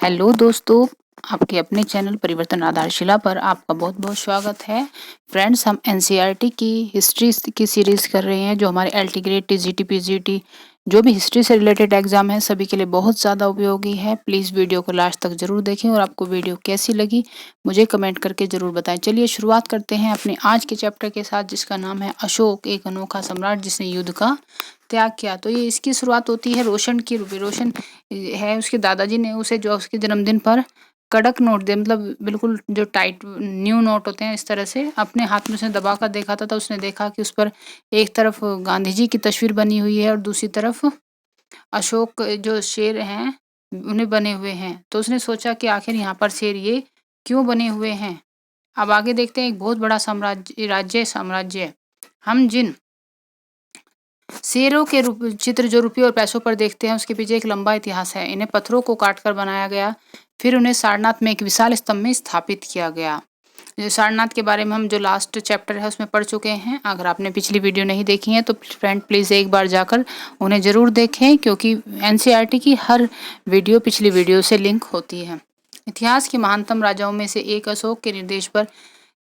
Hello दोस्तों, आपके अपने चैनल परिवर्तन आधारशिला पर आपका बहुत बहुत स्वागत है। फ्रेंड्स, हम एनसीईआरटी की हिस्ट्री की सीरीज कर रहे हैं जो हमारे एलटी ग्रेड टीजीटी पीजीटी जो भी हिस्ट्री से रिलेटेड एग्जाम है सभी के लिए बहुत ज़्यादा उपयोगी है। प्लीज़ वीडियो को लास्ट तक जरूर देखें और आपको वीडियो कैसी लगी मुझे कमेंट करके जरूर बताएं। चलिए शुरुआत करते हैं अपने आज के चैप्टर के साथ, जिसका नाम है अशोक, एक अनोखा सम्राट जिसने युद्ध का त्याग किया। तो ये इसकी शुरुआत होती है रोशन की। रोशन है, उसके दादाजी ने उसे जो उसके जन्मदिन पर कड़क नोट दे, मतलब बिल्कुल जो टाइट न्यू नोट होते हैं इस तरह से अपने हाथ में उसने दबा कर देखा था। तो उसने देखा कि उस पर एक तरफ गांधी जी की तस्वीर बनी हुई है और दूसरी तरफ अशोक जो शेर हैं उन्हें बने हुए हैं। तो उसने सोचा कि आखिर यहाँ पर शेर ये क्यों बने हुए हैं। अब आगे देखते हैं। एक बहुत बड़ा साम्राज्य हम जिन शेरों के चित्र जो रुपये और पैसों पर देखते हैं उसके पीछे एक लंबा इतिहास है। इन्हें पत्थरों को काटकर बनाया गया, फिर उन्हें सारनाथ में एक विशाल स्तंभ में स्थापित किया गया। जो सारनाथ के बारे में हम जो लास्ट चैप्टर है उसमें पढ़ चुके हैं। अगर आपने पिछली वीडियो नहीं देखी है तो फ्रेंड प्लीज़ एक बार जाकर उन्हें ज़रूर देखें, क्योंकि एनसीईआरटी की हर वीडियो पिछली वीडियो से लिंक होती है। इतिहास के महानतम राजाओं में से एक अशोक के निर्देश पर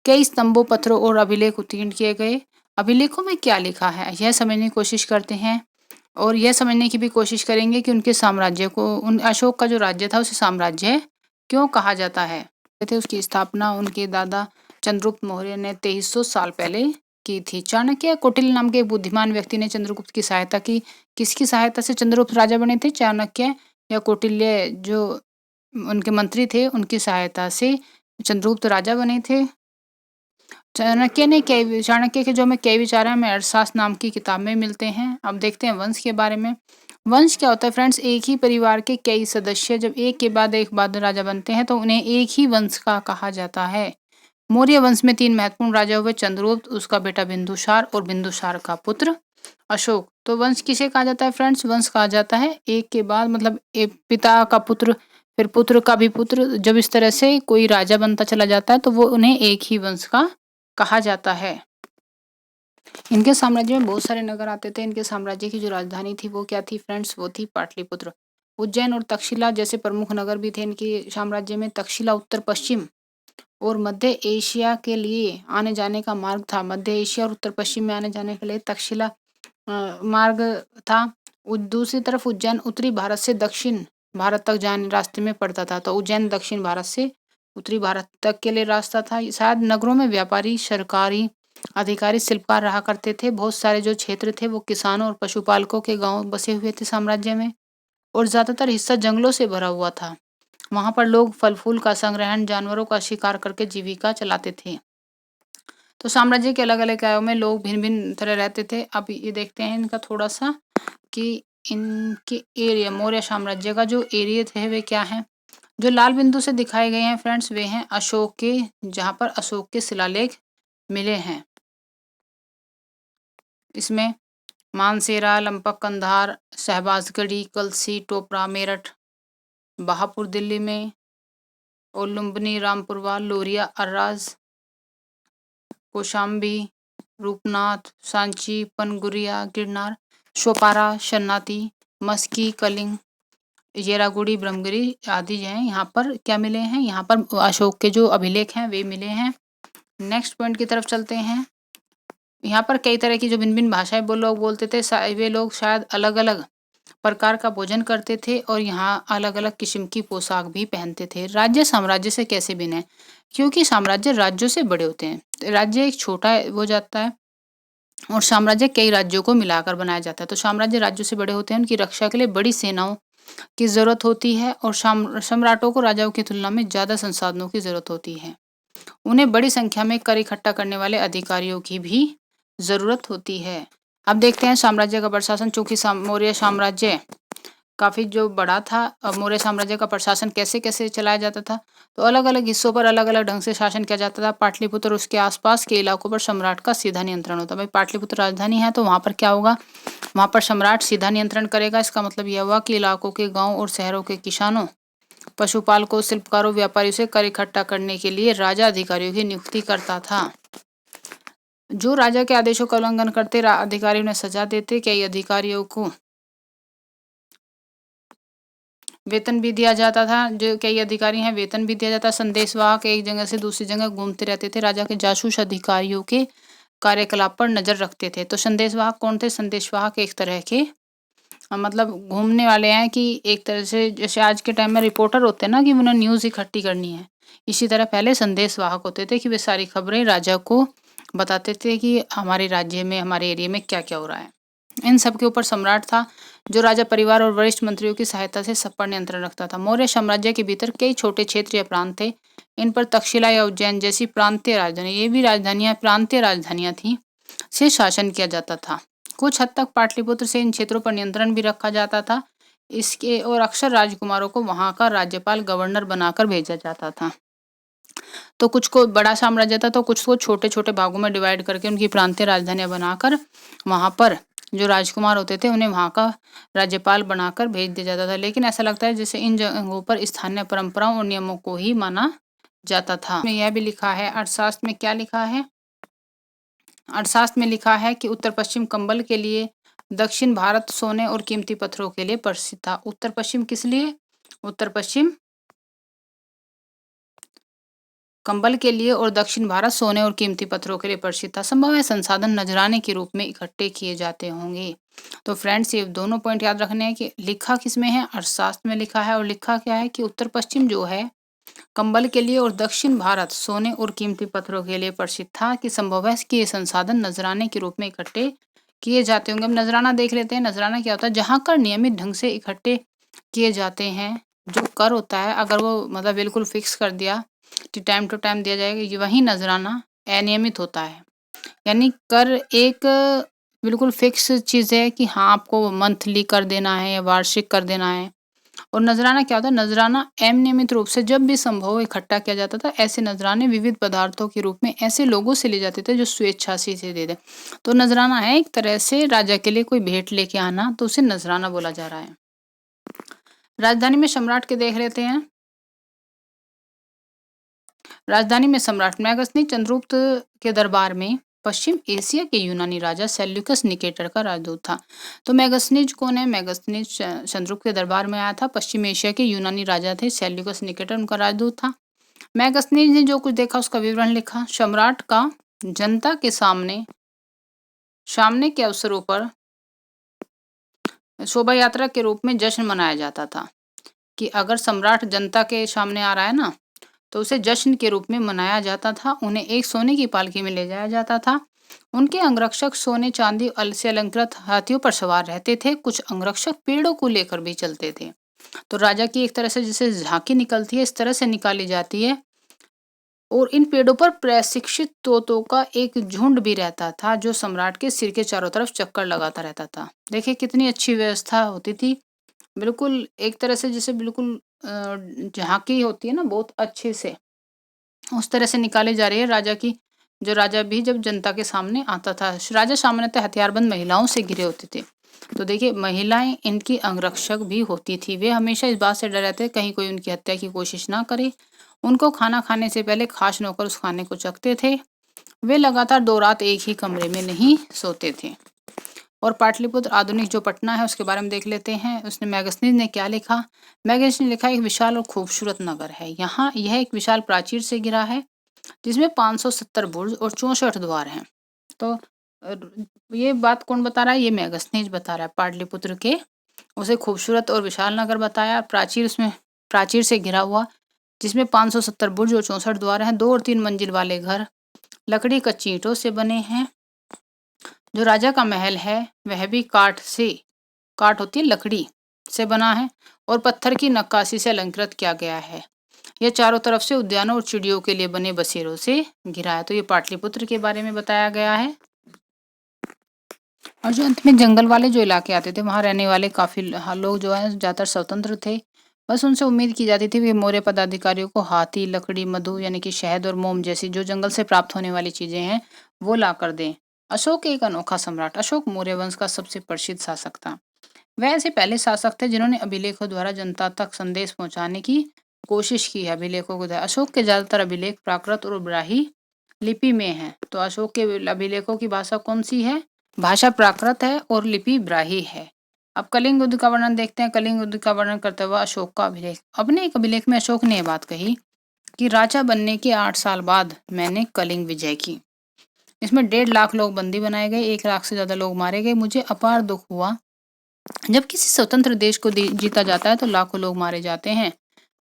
कई स्तंभों, पत्थरों और अभिलेख उत्कीर्ण किए गए। अभिलेखों में क्या लिखा है यह समझने की कोशिश करते हैं और यह समझने की भी कोशिश करेंगे कि उनके साम्राज्य को, उन अशोक का जो राज्य था उसे साम्राज्य क्यों कहा जाता है। थे उसकी स्थापना उनके दादा चंद्रगुप्त मौर्य ने 2300 साल पहले की थी। चाणक्य कौटिल्य नाम के एक बुद्धिमान व्यक्ति ने चंद्रगुप्त की सहायता की। किसकी सहायता से चंद्रगुप्त राजा बने थे? चाणक्य या कौटिल्य जो उनके मंत्री थे उनकी सहायता से चंद्रगुप्त राजा बने थे। चाणक्य के जो हमें कई विचार हैं हमें अर्थशास्त्र नाम की किताब में मिलते हैं। अब देखते हैं वंश के बारे में। वंश क्या होता है फ्रेंड्स? एक ही परिवार के कई सदस्य जब एक के बाद एक बाद राजा बनते हैं तो उन्हें एक ही वंश का कहा जाता है। मौर्य वंश में 3 महत्वपूर्ण राजा हुए, चंद्रगुप्त, उसका बेटा बिंदुसार और बिंदुसार का पुत्र अशोक। तो वंश किसे कहा जाता है फ्रेंड्स? वंश कहा जाता है एक के बाद, मतलब एक पिता का पुत्र, फिर पुत्र का भी पुत्र। जब इस तरह से कोई राजा बनता चला जाता है तो वो उन्हें एक ही वंश का कहा जाता है। इनके साम्राज्य में बहुत सारे नगर आते थे। इनके साम्राज्य की जो राजधानी थी वो क्या थी फ्रेंड्स? वो थी पाटलिपुत्र। उज्जैन और तक्षशिला जैसे प्रमुख नगर भी थे इनके साम्राज्य में। तक्षशिला उत्तर पश्चिम और मध्य एशिया के लिए आने जाने का मार्ग था। मध्य एशिया और उत्तर पश्चिम में आने जाने के लिए तक्षशिला मार्ग था। दूसरी तरफ उज्जैन उत्तरी भारत से दक्षिण भारत तक जाने रास्ते में पड़ता था। तो उज्जैन दक्षिण भारत से उत्तरी भारत तक के लिए रास्ता था। शायद नगरों में व्यापारी, सरकारी अधिकारी, शिल्पकार रहा करते थे। बहुत सारे जो क्षेत्र थे वो किसानों और पशुपालकों के गांव बसे हुए थे साम्राज्य में, और ज्यादातर हिस्सा जंगलों से भरा हुआ था। वहां पर लोग फल फूल का संग्रहण, जानवरों का शिकार करके जीविका चलाते थे। तो साम्राज्य के अलग अलग आयों में लोग भिन्न भिन्न तरह रहते थे। अब ये देखते हैं इनका थोड़ा सा कि इनके एरिया, मौर्य साम्राज्य का जो एरिया थे वे क्या है। जो लाल बिंदु से दिखाए गए हैं फ्रेंड्स वे हैं अशोक के, जहां पर अशोक के शिलालेख मिले हैं। इसमें मानसेरा, लंपक, कंधार, शहबाजगढ़ी, कलसी, टोपरा, मेरठ, बहापुर दिल्ली में, और लुम्बिनी, रामपुरवाल, लोरिया, अर्राज, कौशाम्बी, रूपनाथ, सांची, पनगुरिया, गिरनार, शोपारा, शन्नाती, मस्की, कलिंग, येरागुड़ी, ब्रह्मगिरी आदि हैं। यहाँ पर क्या मिले हैं? यहाँ पर अशोक के जो अभिलेख हैं वे मिले हैं। नेक्स्ट पॉइंट की तरफ चलते हैं। यहाँ पर कई तरह की जो भिन्न भिन्न भाषाएं वो लोग बोलते थे। वे लोग शायद अलग अलग प्रकार का भोजन करते थे और यहाँ अलग अलग किस्म की पोशाक भी पहनते थे। राज्य साम्राज्य से कैसे भिन्न है? क्योंकि साम्राज्य राज्यों से बड़े होते हैं। राज्य एक छोटा हो जाता है और साम्राज्य कई राज्यों को मिलाकर बनाया जाता है। तो साम्राज्य राज्यों से बड़े होते हैं, उनकी रक्षा के लिए बड़ी सेनाओं की जरूरत होती है और सम्राटों को राजाओं की तुलना में ज्यादा संसाधनों की जरूरत होती है। उन्हें बड़ी संख्या में कर इकट्ठा करने वाले अधिकारियों की भी जरूरत होती है। अब देखते हैं साम्राज्य का प्रशासन। चूंकि मौर्य साम्राज्य काफी जो बड़ा था, मौर्य साम्राज्य का प्रशासन कैसे कैसे चलाया जाता था, तो अलग अलग हिस्सों पर अलग अलग ढंग से शासन किया जाता था। पाटलिपुत्र और उसके आसपास के इलाकों पर सम्राट का सीधा नियंत्रण होता है। भाई पाटलिपुत्र राजधानी है तो वहां पर क्या होगा? वहां पर सम्राट सीधा नियंत्रण करेगा। इसका मतलब यह हुआ कि इलाकों के गाँव और शहरों के किसानों, पशुपालकों, शिल्पकारों, व्यापारियों से कर इकट्ठा करने के लिए राजा अधिकारियों की नियुक्ति करता था। जो राजा के आदेशों का उल्लंघन करते अधिकारी उन्हें सजा देते। कई अधिकारियों को वेतन भी दिया जाता था, जो कई अधिकारी हैं वेतन भी दिया जाता। संदेशवाहक एक जगह से दूसरी जगह घूमते रहते थे, राजा के जासूस अधिकारियों के कार्यकलाप पर नजर रखते थे। तो संदेशवाहक कौन थे? संदेशवाहक एक तरह के मतलब घूमने वाले हैं कि एक तरह से जैसे आज के टाइम में रिपोर्टर होते हैं ना कि उन्हें न्यूज़ इकट्ठी करनी है, इसी तरह पहले संदेशवाहक होते थे कि वे सारी खबरें राजा को बताते थे कि हमारे राज्य में, हमारे एरिया में क्या क्या हो रहा है। इन सब के ऊपर सम्राट था, जो राजा परिवार और वरिष्ठ मंत्रियों की सहायता से सब पर नियंत्रण रखता था। मौर्य साम्राज्य के भीतर कई छोटे क्षेत्र या प्रांत थे। इन पर तक्षशिला या उज्जैन जैसी प्रांतीय राजधानी, ये भी राजधानियां प्रांतीय राजधानियां थी, से शासन किया जाता था। कुछ हद तक पाटलिपुत्र से इन क्षेत्रों पर नियंत्रण भी रखा जाता था। इसके और अक्सर राजकुमारों को वहां का राज्यपाल गवर्नर बनाकर भेजा जाता था। तो कुछ को बड़ा साम्राज्य था, तो कुछ को छोटे छोटे भागों में डिवाइड करके उनकी प्रांतीय राजधानियां बनाकर वहां पर जो राजकुमार होते थे उन्हें वहां का राज्यपाल बनाकर भेज दिया जाता था। लेकिन ऐसा लगता है जैसे इन जगहों पर स्थानीय परंपराओं और नियमों को ही माना जाता था। यह भी लिखा है अर्थशास्त्र में, क्या लिखा है? अर्थशास्त्र में लिखा है कि उत्तर पश्चिम कंबल के लिए, दक्षिण भारत सोने और कीमती पत्थरों के लिए प्रसिद्ध था। उत्तर पश्चिम किस लिए? उत्तर पश्चिम कंबल के लिए और दक्षिण भारत सोने और कीमती पत्थरों के लिए प्रसिद्ध था। संभव है संसाधन नजराने के रूप में इकट्ठे किए जाते होंगे। तो फ्रेंड्स ये दोनों पॉइंट याद रखने हैं कि लिखा किसमें है? अर्थशास्त्र में लिखा है, और लिखा क्या है कि उत्तर पश्चिम जो है कंबल के लिए और दक्षिण भारत सोने और कीमती पत्थरों के लिए प्रसिद्ध था, कि संभव है कि ये संसाधन नजराने के रूप में इकट्ठे किए जाते होंगे। अब नजराना देख लेते हैं। नजराना क्या होता है? जहाँ कर नियमित ढंग से इकट्ठे किए जाते हैं। जो कर होता है अगर वो मतलब बिल्कुल फिक्स कर दिया कि टाइम टू टाइम दिया जाएगा, ये वही नजराना अनियमित होता है। यानी कर एक बिल्कुल फिक्स चीज़ है कि हाँ आपको मंथली कर देना है या वार्षिक कर देना है। और नजराना क्या होता है? नजराना अनियमित रूप से जब भी संभव इकट्ठा किया जाता था। ऐसे नजराने विविध पदार्थों के रूप में ऐसे लोगों से लिए जाते थे जो स्वेच्छा से इसे दे दे। तो नजराना है एक तरह से राजा के लिए कोई भेंट लेके आना, तो उसे नजराना बोला जा रहा है। राजधानी में सम्राट के देख लेते हैं। राजधानी में सम्राट मैगसनी चंद्रगुप्त के दरबार में पश्चिम एशिया के यूनानी राजा सेल्यूकस निकेटर का राजदूत था। तो मैगसनीज कौन है? मैगसनीज चंद्रगुप्त के दरबार में आया था। पश्चिम एशिया के यूनानी राजा थे, सेल्यूकस निकेटर उनका राजदूत था। मैगसनीज ने जो कुछ देखा उसका विवरण लिखा। सम्राट का जनता के सामने के अवसरों पर शोभा यात्रा के रूप में जश्न मनाया जाता था, कि अगर सम्राट जनता के सामने आ रहा है ना, तो उसे जश्न के रूप में मनाया जाता था। उन्हें एक सोने की पालकी में ले जाया जाता था। उनके अंगरक्षक सोने चांदी से अलंकृत हाथियों पर सवार रहते थे। कुछ अंगरक्षक पेड़ों को लेकर भी चलते थे। तो राजा की एक तरह से जैसे झांकी निकलती है, इस तरह से निकाली जाती है। और इन पेड़ों पर प्रशिक्षित तोतों का एक झुंड भी रहता था, जो सम्राट के सिर के चारों तरफ चक्कर लगाता रहता था। देखिए कितनी अच्छी व्यवस्था होती थी। बिल्कुल एक तरह से जैसे बिल्कुल झांकी होती है ना, बहुत अच्छे से उस तरह से निकाली जा रही है राजा की। जो राजा भी जब जनता के सामने आता था, राजा सामान्यतः हथियारबंद महिलाओं से घिरे होते थे। तो देखिए महिलाएं इनकी अंगरक्षक भी होती थी। वे हमेशा इस बात से डर रहते कहीं कोई उनकी हत्या की कोशिश ना करे। उनको खाना खाने से पहले खास नौकर उस खाने को चखते थे। वे लगातार 2 रात एक ही कमरे में नहीं सोते थे। और पाटलिपुत्र आधुनिक जो पटना है उसके बारे में देख लेते हैं। उसने मैगसनीज ने क्या लिखा? मैगसनीज ने लिखा एक विशाल और खूबसूरत नगर है। यहाँ यह एक विशाल प्राचीर से घिरा है, जिसमें 570 बुर्ज और 64 द्वार हैं। तो ये बात कौन बता रहा है? ये मैगसनीज बता रहा है पाटलिपुत्र के। उसे खूबसूरत और विशाल नगर बताया। प्राचीर उसमें प्राचीर से घिरा हुआ, जिसमें 570 बुर्ज और 64 द्वार हैं। 2 और 3 मंजिल वाले घर लकड़ी कच्ची ईंटों से बने हैं। जो राजा का महल है वह भी काठ होती है लकड़ी से बना है, और पत्थर की नक्काशी से अलंकृत किया गया है। यह चारों तरफ से उद्यानों और चिड़ियों के लिए बने बसेरों से घिरा है। तो ये पाटलिपुत्र के बारे में बताया गया है। और जो अंत में जंगल वाले जो इलाके आते थे, वहां रहने वाले काफी लोग जो है ज्यादातर स्वतंत्र थे। बस उनसे उम्मीद की जाती थी कि मौर्य पदाधिकारियों को हाथी, लकड़ी, मधु यानी कि शहद और मोम जैसी जो जंगल से प्राप्त होने वाली चीजें हैं वो ला कर दें। अशोक एक अनोखा सम्राट। अशोक मौर्य वंश का सबसे प्रसिद्ध शासक था। वह ऐसे पहले शासक थे जिन्होंने अभिलेखों द्वारा जनता तक संदेश पहुंचाने की कोशिश की है। अभिलेखों को अशोक के ज्यादातर अभिलेख प्राकृत और ब्राह्मी लिपि में हैं। तो अशोक के अभिलेखों की भाषा कौन सी है? भाषा प्राकृत है और लिपि ब्राह्मी है। अब कलिंग युद्ध का वर्णन देखते हैं। कलिंग युद्ध का वर्णन करते हुए अशोक का अभिलेख। अपने एक अभिलेख में अशोक ने यह बात कही कि राजा बनने के 8 साल बाद मैंने कलिंग विजय की। इसमें 1.5 लाख लोग बंदी बनाए गए, 1 लाख से ज्यादा लोग मारे गए। मुझे अपार दुख हुआ। जब किसी स्वतंत्र देश को जीता जाता है तो लाखों लोग मारे जाते हैं,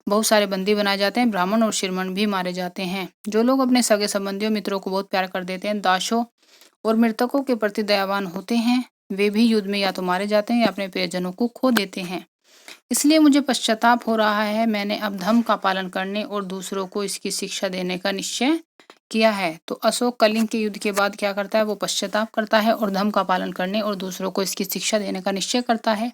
बहुत सारे बंदी बनाए जाते हैं, ब्राह्मण और शिरमन भी मारे जाते हैं। जो लोग अपने सगे संबंधियों मित्रों को बहुत प्यार कर देते हैं, दासों और मृतकों के प्रति दयावान होते हैं, वे भी युद्ध में या तो मारे जाते हैं या अपने प्रियजनों को खो देते हैं। इसलिए मुझे पश्चाताप हो रहा है। मैंने अब धर्म का पालन करने और दूसरों को इसकी शिक्षा देने का निश्चय किया है। तो अशोक कलिंग के युद्ध के बाद क्या करता है, वो पश्चाताप करता है और धर्म का पालन करने और दूसरों को इसकी शिक्षा देने का निश्चय करता है।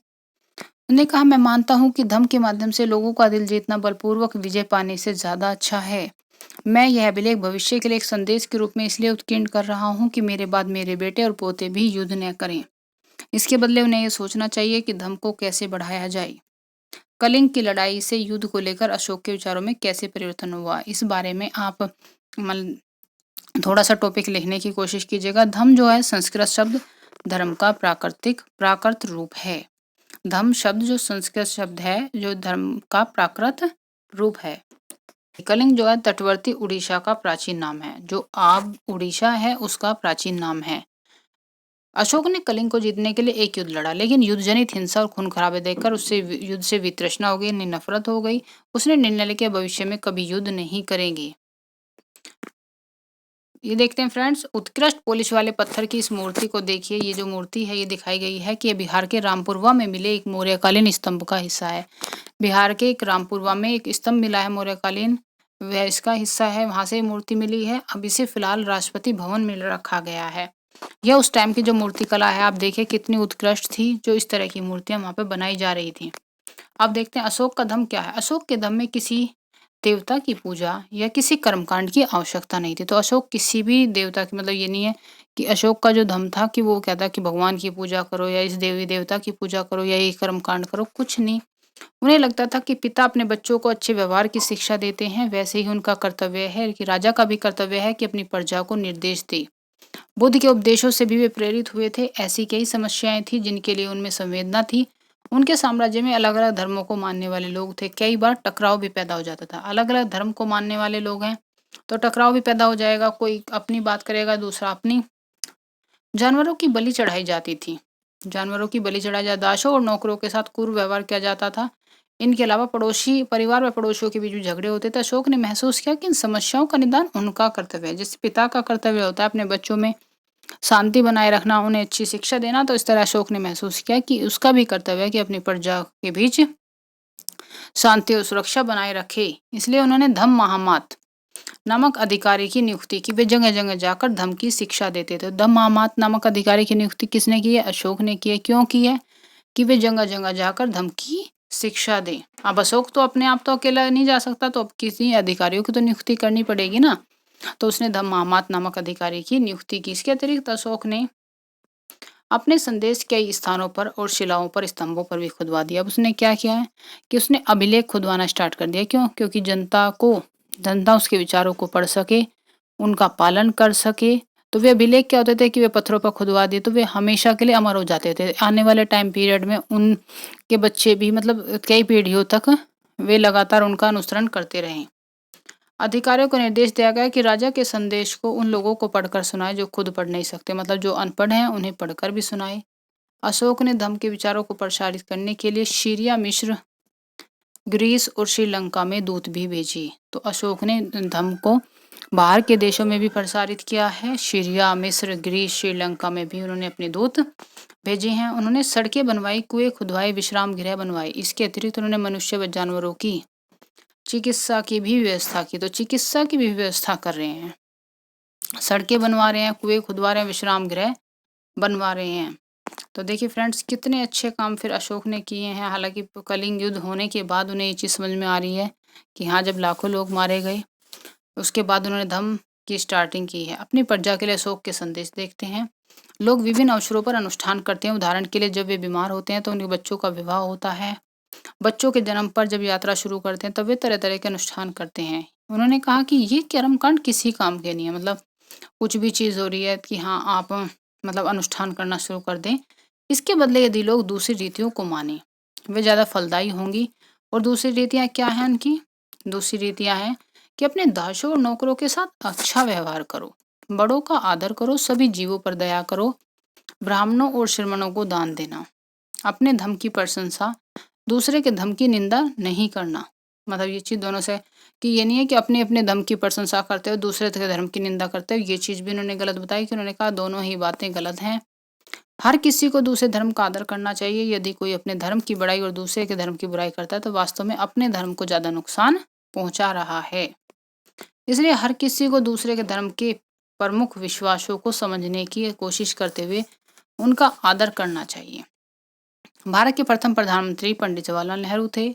उन्होंने कहा, मैं मानता हूँ कि धर्म के माध्यम से लोगों का दिल जीतना बलपूर्वक विजय पाने से ज्यादा अच्छा है। मैं यह अभिलेख भविष्य के लिए एक संदेश के रूप में इसलिए उत्कीर्ण कर रहा हूँ कि मेरे बाद मेरे बेटे और पोते भी युद्ध न करें। इसके बदले उन्हें यह सोचना चाहिए कि धर्म को कैसे बढ़ाया जाए। कलिंग की लड़ाई से युद्ध को लेकर अशोक के विचारों में कैसे परिवर्तन हुआ, इस बारे में आप थोड़ा सा टॉपिक लिखने की कोशिश कीजिएगा। धर्म जो है संस्कृत शब्द धर्म का प्राकृत रूप है। धम्म शब्द जो संस्कृत शब्द है जो धर्म का प्राकृत रूप है। कलिंग जो है तटवर्ती उड़ीसा का प्राचीन नाम है, जो अब उड़ीसा है उसका प्राचीन नाम है। अशोक ने कलिंग को जीतने के लिए एक युद्ध लड़ा, लेकिन युद्ध जनित हिंसा और खून खराबे देखकर उससे युद्ध से वितृष्णा हो गई, नफरत हो गई। उसने निर्णय लिया भविष्य में कभी युद्ध नहीं करेंगे। ये देखते हैं फ्रेंड्स, उत्कृष्ट पॉलिश वाले पत्थर की इस मूर्ति को देखिए। ये जो मूर्ति है ये दिखाई गई है कि ये बिहार के रामपुरवा में मिले एक मौर्यकालीन स्तंभ का हिस्सा है। बिहार के एक रामपुरवा में एक स्तंभ मिला है मौर्यकालीन, वह इसका हिस्सा है, वहां से मूर्ति मिली है। अब इसे फिलहाल राष्ट्रपति भवन में रखा गया है। यह उस टाइम की जो मूर्ति कला है, आप देखिए कितनी उत्कृष्ट थी, जो इस तरह की मूर्तियां वहां पे बनाई जा रही थी। अब देखते हैं अशोक का धम्म क्या है। अशोक के धम्म में किसी देवता की पूजा या किसी कर्मकांड की आवश्यकता नहीं थी। तो अशोक किसी भी देवता की, मतलब ये नहीं है कि अशोक का जो धम्म था कि वो कहता कि भगवान की पूजा करो या इस देवी देवता की पूजा करो या ये कर्मकांड करो, कुछ नहीं। उन्हें लगता था कि पिता अपने बच्चों को अच्छे व्यवहार की शिक्षा देते हैं, वैसे ही उनका कर्तव्य है कि राजा का भी कर्तव्य है कि अपनी प्रजा को निर्देश दे। बुद्ध के उपदेशों से भी वे प्रेरित हुए थे। ऐसी कई समस्याएं थी जिनके लिए उनमें संवेदना थी। उनके साम्राज्य में अलग अलग धर्मों को मानने वाले लोग थे, कई बार टकराव भी पैदा हो जाता था। अलग अलग धर्म को मानने वाले लोग हैं तो टकराव भी पैदा हो जाएगा, कोई अपनी बात करेगा दूसरा अपनी। जानवरों की बलि चढ़ाई जाती थी, जानवरों की बलि चढ़ाई जाती, दासों और नौकरों के साथ क्रूर व्यवहार किया जाता था। इनके अलावा पड़ोसी परिवार व पड़ोसियों के बीच भी झगड़े होते थे। अशोक ने महसूस किया कि इन समस्याओं का निदान उनका कर्तव्य है। जैसे पिता का कर्तव्य होता है अपने बच्चों में शांति बनाए रखना, उन्हें अच्छी शिक्षा देना, तो इस तरह अशोक ने महसूस किया कि उसका भी कर्तव्य है कि अपनी प्रजा के बीच शांति और सुरक्षा बनाए रखे। इसलिए उन्होंने धम्म महामात नामक अधिकारी की नियुक्ति की। वे जगह जगह जाकर धम्म की शिक्षा देते थे। धम्म महामात नामक अधिकारी की नियुक्ति किसने की है? अशोक ने की है। क्यों की है? कि वे जगह जगह जाकर धम्म की शिक्षा दें। अब अशोक तो अपने आप तो अकेला नहीं जा सकता, तो अब किसी अधिकारियों की तो नियुक्ति करनी पड़ेगी ना। तो उसने धम्म महामात नामक अधिकारी की नियुक्ति की। इसके अतिरिक्त अशोक ने अपने संदेश कई स्थानों पर और शिलाओं पर, स्तंभों पर भी खुदवा दिया। अब उसने क्या किया है कि उसने अभिलेख खुदवाना स्टार्ट कर दिया। क्यों? क्योंकि जनता उसके विचारों को पढ़ सके, उनका पालन कर सके। तो वे अभिलेख क्या होते थे कि वे पत्थरों पर खुदवा दिए तो वे हमेशा के लिए अमर हो जाते थे। आने वाले टाइम पीरियड में उनके बच्चे भी, मतलब कई पीढ़ियों तक वे लगातार उनका अनुसरण करते रहे। अधिकारियों को निर्देश दिया गया कि राजा के संदेश को उन लोगों को पढ़कर सुनाए जो खुद पढ़ नहीं सकते, मतलब जो अनपढ़ हैं उन्हें पढ़कर भी सुनाए। अशोक ने धम्म के विचारों को प्रसारित करने के लिए सीरिया, मिस्र, ग्रीस और श्रीलंका में दूत भी भेजी। तो अशोक ने धम्म को बाहर के देशों में भी प्रसारित किया है। सीरिया, मिस्र, ग्रीस, श्रीलंका में भी उन्होंने अपने दूत भेजे हैं। उन्होंने सड़कें बनवाई, कुएं खुदवाए, विश्राम गृह बनवाए। इसके अतिरिक्त उन्होंने मनुष्य व जानवरों की चिकित्सा की भी व्यवस्था की। तो चिकित्सा की भी व्यवस्था कर रहे हैं, सड़कें बनवा रहे हैं, कुएं खुदवा रहे हैं, विश्राम गृह बनवा रहे हैं। तो देखिए फ्रेंड्स, कितने अच्छे काम फिर अशोक ने किए हैं। हालांकि कलिंग युद्ध होने के बाद उन्हें ये चीज़ समझ में आ रही है कि हाँ, जब लाखों लोग मारे गए उसके बाद उन्होंने धम्म की स्टार्टिंग की है। अपनी प्रजा के लिए अशोक के संदेश देखते हैं। लोग विभिन्न अवसरों पर अनुष्ठान करते हैं। उदाहरण के लिए जब वे बीमार होते हैं तो उनके बच्चों का विवाह होता है। बच्चों के जन्म पर जब यात्रा शुरू करते हैं तब वे तरह तरह के अनुष्ठान करते हैं। उन्होंने कहा कि ये कर्मकांड किसी काम के नहीं है, मतलब कुछ भी चीज़ हो रही है कि हाँ आप मतलब अनुष्ठान करना शुरू कर दें, इसके बदले यदि लोग दूसरी रीतियों को माने वे ज़्यादा फलदायी होंगी। और दूसरी रीतियाँ क्या हैं उनकी? दूसरी रीतियाँ हैं कि अपने दासों और नौकरों के साथ अच्छा व्यवहार करो, बड़ों का आदर करो, सभी जीवों पर दया करो, ब्राह्मणों और श्रमणों को दान देना, अपने धर्म की प्रशंसा, दूसरे के धर्म की निंदा नहीं करना। मतलब ये चीज़ दोनों से कि ये नहीं है कि अपने अपने धर्म की प्रशंसा करते हो दूसरे के धर्म की निंदा करते हो। ये चीज़ भी उन्होंने गलत बताई कि उन्होंने कहा दोनों ही बातें गलत हैं। हर किसी को दूसरे धर्म का आदर करना चाहिए। यदि कोई अपने धर्म की बड़ाई और दूसरे के धर्म की बुराई करता है तो वास्तव में अपने धर्म को ज़्यादा नुकसान पहुंचा रहा है। इसलिए हर किसी को दूसरे के धर्म के प्रमुख विश्वासों को समझने की कोशिश करते हुए उनका आदर करना चाहिए। भारत के प्रथम प्रधानमंत्री पंडित जवाहरलाल नेहरू थे।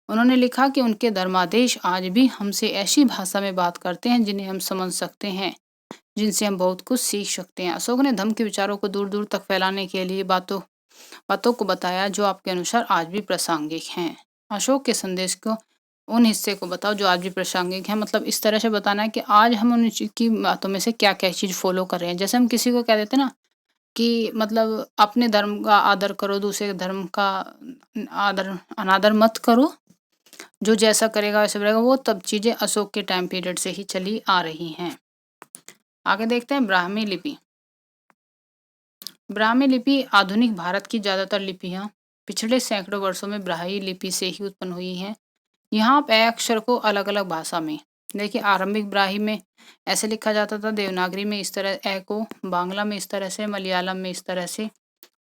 उन्होंने लिखा कि उनके धर्मादेश आज भी हमसे ऐसी भाषा में बात करते हैं जिन्हें हम समझ सकते हैं, जिनसे हम बहुत कुछ सीख सकते हैं। अशोक ने धर्म के विचारों को दूर दूर तक फैलाने के लिए बातों बातों को बताया जो आपके अनुसार आज भी प्रासंगिक हैं। अशोक के संदेश को उन हिस्से को बताओ जो आज भी प्रासंगिक है। मतलब इस तरह से बताना है कि आज हम उन की बातों में से क्या क्या चीज़ फॉलो कर रहे हैं। जैसे हम किसी को कह देते हैं ना कि मतलब अपने धर्म का आदर करो, दूसरे धर्म का आदर अनादर मत करो, जो जैसा करेगा वैसे रहेगा। वो तब चीज़ें अशोक के टाइम पीरियड से ही चली आ रही हैं। आगे देखते हैं ब्राह्मी लिपि। ब्राह्मी लिपि आधुनिक भारत की ज़्यादातर लिपियाँ पिछले सैकड़ों वर्षों में ब्राह्मी लिपि से ही उत्पन्न हुई हैं। यहाँ आप ए अक्षर को अलग अलग भाषा में देखिए। आरंभिक ब्राह्मी में ऐसे लिखा जाता था, देवनागरी में इस तरह ए को, बांग्ला में इस तरह से, मलयालम में इस तरह से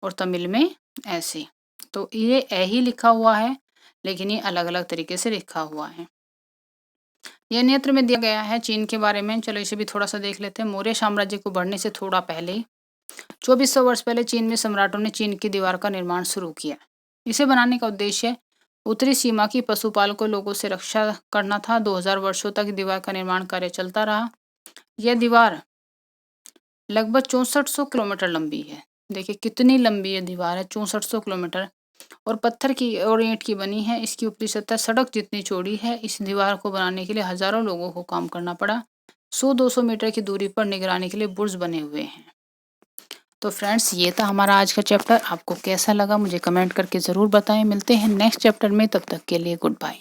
और तमिल में ऐसे। तो ये ए ही लिखा हुआ है लेकिन ये अलग अलग तरीके से लिखा हुआ है। यह नेत्र में दिया गया है चीन के बारे में। चलो इसे भी थोड़ा सा देख लेते हैं। मौर्य साम्राज्य को बढ़ने से थोड़ा पहले 2400 वर्ष पहले चीन में सम्राटों ने चीन की दीवार का निर्माण शुरू किया। इसे बनाने का उद्देश्य उत्तरी सीमा की पशुपालकों लोगों से रक्षा करना था। 2000 वर्षों तक दीवार का निर्माण कार्य चलता रहा। यह दीवार लगभग 6400 किलोमीटर लंबी है। देखिए कितनी लंबी ये दीवार है, 6400 किलोमीटर, और पत्थर की और ईंट की बनी है। इसकी ऊपरी सतह सड़क जितनी चौड़ी है। इस दीवार को बनाने के लिए हजारों लोगों को काम करना पड़ा। 100-200 मीटर की दूरी पर निगरानी के लिए बुर्ज बने हुए हैं। तो फ्रेंड्स ये था हमारा आज का चैप्टर। आपको कैसा लगा मुझे कमेंट करके ज़रूर बताएं। मिलते हैं नेक्स्ट चैप्टर में, तब तक के लिए गुड बाय।